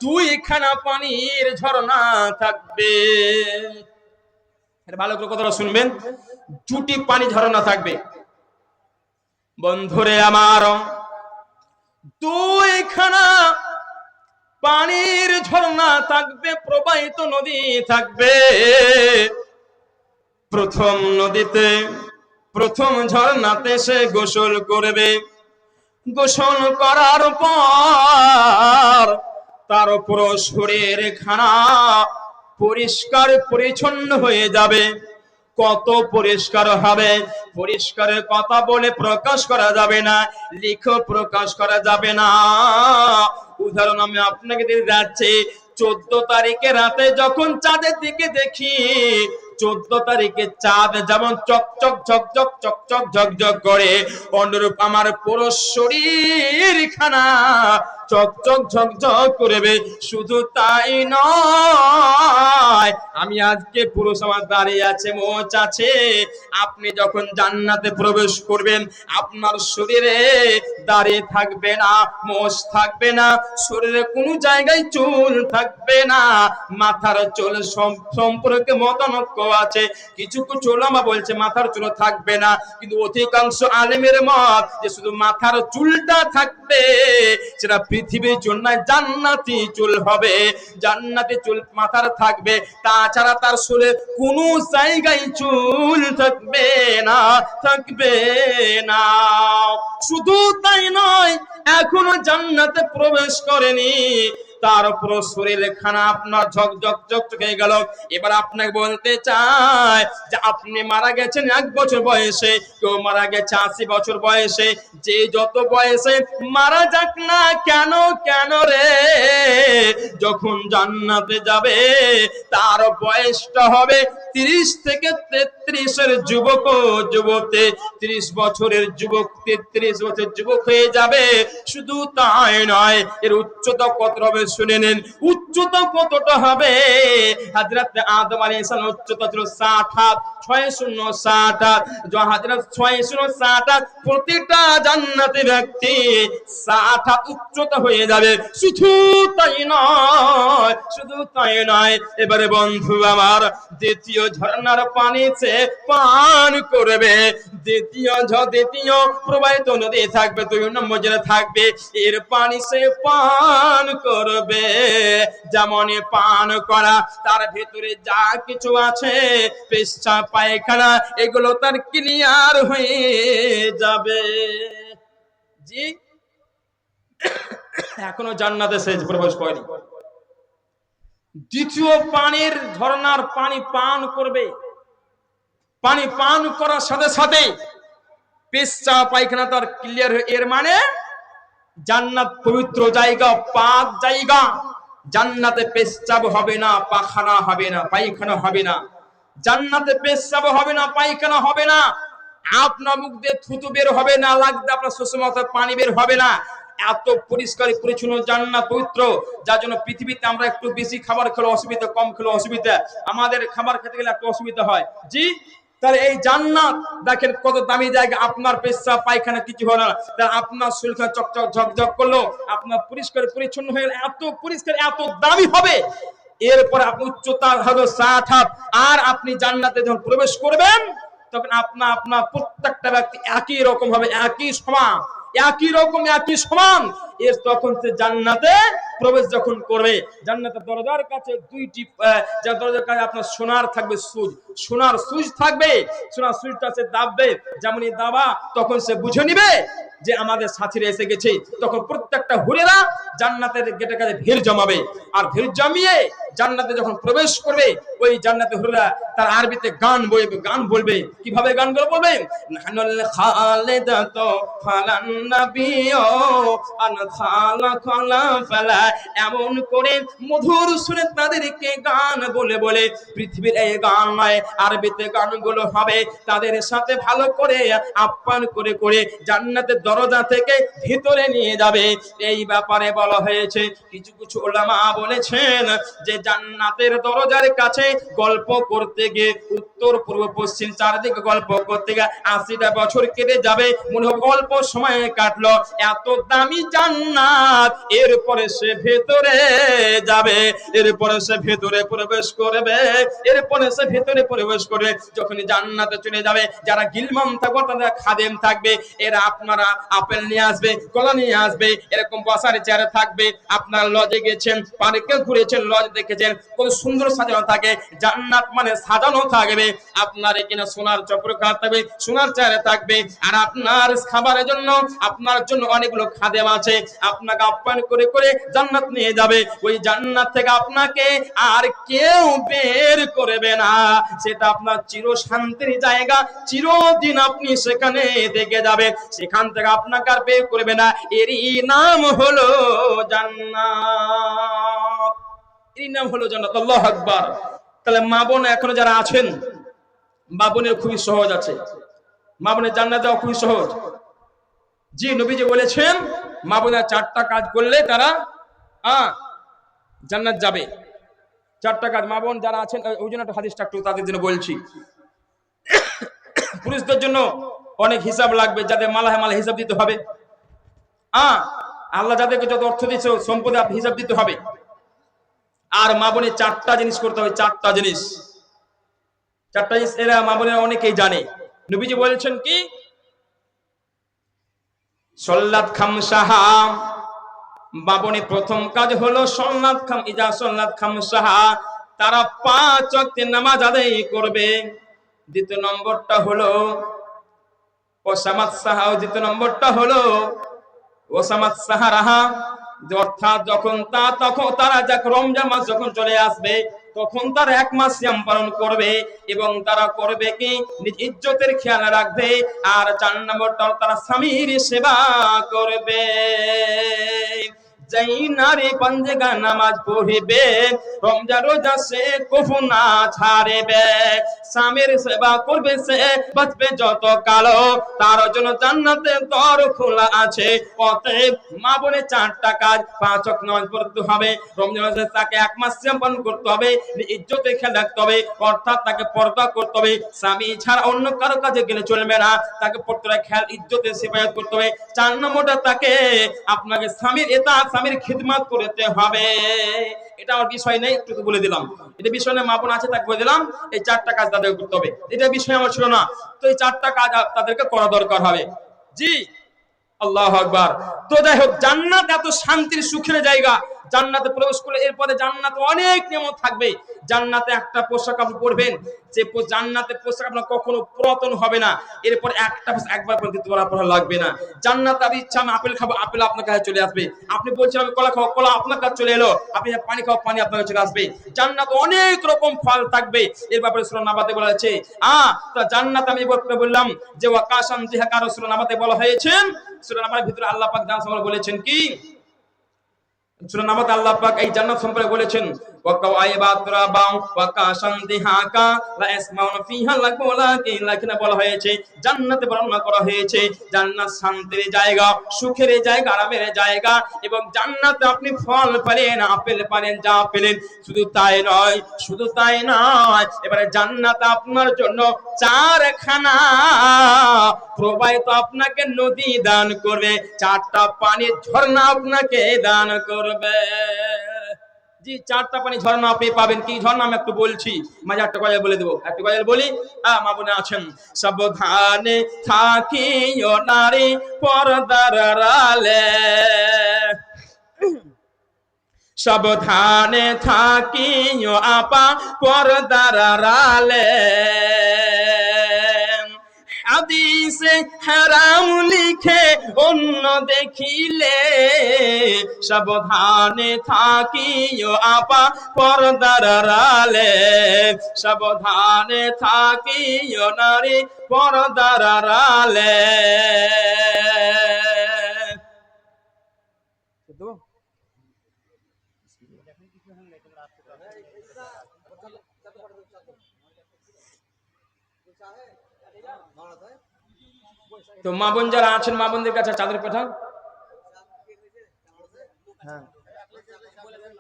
দুইখানা পানির ঝর্ণা থাকবে। ভালো করে কথাটা শুনবেন, দুটি পানি ঝর্ণা থাকবে। বন্ধুরে আমার, দুইখানা পানির ঝর্ণা থাকবে, প্রবাহিত নদী থাকবে। প্রথম নদীতে, প্রথম ঝর্ণাতে সে গোসল করবে। গোসল করার পর তার পুরো শরীর খানা পরিষ্কার পরিচ্ছন্ন হয়ে যাবে। কত পরিষ্কার হবে, পরিষ্কারের কথা বলে প্রকাশ করা যাবে না, লিখে প্রকাশ করা যাবে না। উদাহরণ আমি আপনাকে দিতে যাচ্ছি। 14 তারিখে রাতে যখন চাঁদের দিকে দেখি, 14 তারিখে চাঁদ যেমন চকচক ঝকঝক চকচক ঝকঝক করে, অনুরূপ আমার পুরো শরীর খানা চকচক ঝকঝক করবে। শুধু তাই নয়, আমি আজকে পুরো সমাজ দাঁড়িয়ে আছে, মোচ আছে, আপনি যখন জান্নাতে প্রবেশ করবেন আপনার শরীরে দাঁড়িয়ে থাকবে না, মোচ থাকবে না, শরীরে কোনো জায়গায় চুল থাকবে না। মাথার চুল সম্পর্কে মতানৈক্য আছে। কিছু কিছু ওলামা বলছে মাথার চুল থাকবে না, কিন্তু অধিকাংশ আলেমের মত যে শুধু মাথার চুলটা থাকবে, সেটা পৃথিবীর জন্য জান্নাতি চুল হবে, জান্নাতি চুল মাথার থাকবে। তাছাড়া তার চুলে কোনো জায়গায় চুল থাকবে না, থাকবে না। শুধু তাই নয়, এখনো জান্নাতে প্রবেশ করেনি, তার উপর শরীর খানা আপনার ঝকঝক ঝকঝক হয়ে গেল। এবার আপনাকে বলতে চাই যে আপনি মারা গেছেন 1 বছর বয়সে, কেউ মারা গেছে 80 বছর বয়সে। যে যত বয়সে মারা যাক না কেন, কেন রে, যখন জান্নাতে যাবে তার বয়সটা হবে 30 থেকে 33 এর যুবক ও যুবতী। 30 বছরের যুবক 33 বছরের যুবক হয়ে যাবে। শুধু তাই নয়, এর উচ্চতা কত হবে শুনে নেন। উচ্চতা কতটা হবে? হযরত আদম আলাইহিস সালাম উচ্চতা ছিল 60 হাত, 60 হাত। হযরত 60 হাত, প্রতিটা জান্নাতি ব্যক্তি 60 হাত উচ্চতা হয়ে যাবে। শুধু তাই নয়, শুধু তাই নয়, এবারে বন্ধু আমার, দ্বিতীয় ঝর্ণার পানিতে পান করবে। দ্বিতীয় প্রবাহিত নদী থাকবে, 2 নম্বর যেটা থাকবে, এর পানি সে পান করবে। যেমন পান করা, তার ভেতরে যা কিছু আছে, পেশাব পায়খানা, এগুলো তার ক্লিয়ার হয়ে যাবে। জি, এখনো জান্নাতে সে প্রবেশ করেনি। দ্বিতীয় পানির ঝর্ণার পানি পান করবে। পানি পান করার সাথে সাথে পেশাব পায়খানা তার ক্লিয়ার হয়ে, এর মানে জান্নাত পবিত্র জায়গা, পাক জায়গা। জান্নাতে পেশাব হবে না, পায়খানা হবে না, পায়খানা হবে না। জান্নাতে পেশাব হবে না, পায়খানা হবে না। আপনার মুখ দিয়ে থুতু বের হবে না, লাগবে আপনার সুষমতা পানি বের হবে না। এত পরিষ্কার পরিচ্ছন্ন জান্নাত পবিত্র, যার জন্য পৃথিবীতে আমরা একটু বেশি খাবার খেলে অসুবিধা, কম খেলে অসুবিধা, আমাদের খাবার খেতে গেলে একটু অসুবিধা হয়। জি, তাহলে এই জান্নাত দেখেন কত দামি জায়গা, আপনার পেশাব পায়খানা কিছু হলো না, তাহলে আপনার শরীরটা চকচক ঝকঝক করলো, আপনার পরিষ্কার পরিচ্ছন্ন হয়ে গেল, এত পরিষ্কার এত দামি হবে। এরপর আপনি উচ্চতা হলো 60 হাত, আর আপনি জান্নাতে যখন প্রবেশ করবেন তখন আপনার প্রত্যেকটা ব্যক্তি একই রকম হবে, একই সমান, একই রকম, একই সমান। এর তখন সে জান্নাতে প্রবেশ যখন করবে, জান্নাতের দরজার কাছে 2টি, যে দরজার কাছে আপনার সোনার থাকবে সুজ, সোনার সুজ থাকবে। সোনার সুজটা সে দাববে, যেমনই দাবা তখন সে বুঝে নিবে যে আমাদের সাথীরা এসে গেছে। তখন প্রত্যেকটা হুরেরা জান্নাতের গেটের কাছে ভিড় জমাবে, আর ভিড় জমিয়ে জান্নাতে যখন প্রবেশ করবে, ওই জান্নাতে হুরেরা তার আরবিতে গান বলবে, গান বলবে। কিভাবে গানগুলো বলবে? নাহনুল খালিদাতু ফালান নাবিয়্যু আন খালা খালা ফালা, এমন করে মধুর সুরে তাদেরকে গান বলে বলে, পৃথিবীর এই গান নয়, আরবিতে গানগুলো হবে, তাদের সাথে ভালো করে আপ্যায়ন করে করে জান্নাতের দরজা থেকে ভিতরে নিয়ে যাবে। এই ব্যাপারে বলা হয়েছে, কিছু কিছু উলামা বলেছেন যে জান্নাতের দরজার কাছে গল্প করতে গিয়ে উত্তর পূর্ব পশ্চিম চারদিকে গল্প করতে গিয়ে 80টা বছর কেটে যাবে, মনে হবে অল্প সময় কাটলো, এত দামি জান্নাত। এরপরে সে ভেতরে যাবে, এরপরে সে ভেতরে প্রবেশ করবে, এরপরে সে ভেতরে প্রবেশ করবে। যখনই জান্নাতে চলে যাবে, যারা গিলমান থাকবে তাদের খাদেম থাকবে, এরা আপনারা আপেল নিয়ে আসবে, কলা নিয়ে আসবে, এরকম বসার চেয়ারে থাকবে। আপনারা লজে গেছেন, পার্কে ঘুরেছেন, লজ দেখেছেন, কত সুন্দর সাজানো থাকে। জান্নাত মানে সাজানো থাকবে। আপনার এখানে সোনার চক্র থাকবে, সোনার চেয়ারে থাকবে। আর আপনার খাবারের জন্য, আপনার জন্য অনেকগুলো খাদেম আছে, আপনাকে আপ্যায়ন করে করে জান্নাত নিয়ে যাবে। ওই জান্নাত থেকে আপনাকে আর কেউ বের করবে না, সেটা আপনার চির শান্তির জায়গা, চিরদিন আপনি সেখানে থেকে যাবে, সেখান থেকে আপনাকে আর বের করবে না। এরই নাম হলো জান্নাত, এরই নাম হলো জান্নাত। আল্লাহু আকবার। তাহলে মা বোন এখনো যারা আছেন, মা বোনের খুবই সহজ আছে, মা বোনের জান্নাত দেওয়া খুবই সহজ। জি, নবীজি বলেছেন মা বোনের 4টা কাজ করলে তারা জান্নাত যাবে। 4টা কাজ মা বোন যারা আছেন, ওই জন্য একটা হাদিসটা একটু তাদের জন্য বলছি। পুরুষদের জন্য অনেক হিসাব লাগবে, যাদের মালা মালা হিসাব দিতে হবে। আল্লাহ যাদেরকে যত অর্থ দিচ্ছে সম্পদে আপনি হিসাব দিতে হবে। আর মা বোনের 4টা জিনিস করতে হবে, 4টা জিনিস, 4টা জিনিস এরা মা বোনেরা অনেকেই জানে। নবীজি বলেছেন কি, সল্লাত খামসাহা, মা বোনের প্রথম কাজ হলো সল্লাত খাম, ইজা সল্লাত খামসাহা, তারা 5 ওয়াক্তের নামাজ আদায় করবে। দ্বিতীয় নম্বরটা হলো ওসামাত সাহা, দ্বিতীয় নম্বরটা হলো ওসামাত সাহারাহা, অর্থাৎ যখন তারা রমজান মাস যখন চলে আসবে, তখন তারা 1 মাস সিয়াম পালন করবে, এবং তারা করবে কি, নিজ ইজ্জতের খেয়াল রাখবে। আর 4 নম্বরটা তারা স্বামীর সেবা করবে। যেই নারী পাঞ্জেগা নামাজ পড়িবে, রমজান রোজা সে কভু না ছাড়বে, স্বামীর সেবা করবে, সে বাঁচবে যত কালো, তার জন্য জান্নাতের দর খোলা আছে। অতএব মা বোনের 4টা কাজ, 5 ওয়াক্ত নামাজ পড়তে হবে, রমজান মাসে তাকে 1 মাস সিয়াম পালন করতে হবে, ইজ্জতের খেয়াল রাখতে হবে, অর্থাৎ তাকে পর্দা করতে হবে, স্বামী ছাড়া অন্য কারো কাছে গেলে চলবে না, তাকে পর্দার খেয়াল, ইজ্জতের সেবা করতে হবে। 4 নম্বরটা তাকে আপনাকে স্বামীর স্বামীর খিদমত করতে হবে। এটা আমার বিষয় নেই, একটু বলে দিলাম, এটা বিষয় নেই, মা বোন আছে তাকে বলে দিলাম, এই 4টা কাজ তাদের করতে হবে। এটা বিষয় আমার ছিল না, তো এই 4টা কাজ তাদেরকে করা দরকার হবে। জি, আল্লাহু আকবার। তো যাই হোক, জান্নাত এত শান্তির সুখের জায়গা, জান্নাতে প্রবেশ করলে এরপরে জান্নাতে অনেক নিয়ামত থাকবে। জান্নাতে একটা পোশাক আপনি পরবেন, যে জান্নাতে পোশাক আপনার কখনো পুরাতন হবে না, এরপর একটা পোশাক একবার পরে দ্বিতীয়বার পরা লাগবে না। জান্নাতে আপনি ইচ্ছা আমি আপেল খাবো, আপেল আপনার কাছে চলে আসবে। আপনি বলছেন আমি কলা খাবো, কলা আপনার কাছে চলে এলো। আপনি পানি খাবো, পানি আপনার কাছে চলে আসবে। জান্নাতে অনেক রকম ফল থাকবে, এর ব্যাপারে সূরা নাবাতে বলা আছে। তো জান্নাত আমি বললাম যে ওয়াকাশান জিহাকা, সূরা নাবাতে বলা হয়েছে। সূরা নাবার ভিতরে আল্লাহ পাক জান বলেছেন কি, সূরা নাবাতে আল্লাহ পাক এই জান্নাত সম্পর্কে বলেছেন, বলা হয়েছে জান্নাতে বর্ণনা করা হয়েছে জান্নাত শান্তির জায়গা, সুখের জায়গা, আরামের জায়গা, এবং জান্নাতে আপনি ফল পেলেন, আপেল পালেন, যা পেলেন। শুধু তাই নয়, শুধু তাই নয়, এবারে জান্নাত আপনার জন্য 4খানা প্রবাহিত আপনাকে নদী দান করবে, 4টা পানির ঝর্ণা আপনাকে দান করবে। জি, 4টা পানি ঝর্ণা আপনি পাবেন। কি ঝর্ণা আমি একটু বলছি, মাঝে একটা গজল বলে দেবো, একটু গজল বলি। মা বোনে আছেন, সাবধানে থাকিও নারী পর্দার আড়ালে, সাবধানে থাকিও আপা পর্দার আড়ালে, হাদিসে হারাম লিখে অন্য দেখিলে, সাবধানে থাকিও আপা পর্দার আড়ালে, সাবধানে থাকিও নারী পর্দার আড়ালে। তো মা বোন যারা আছেন, মা বোনদের কাছে চাদর পাঠান।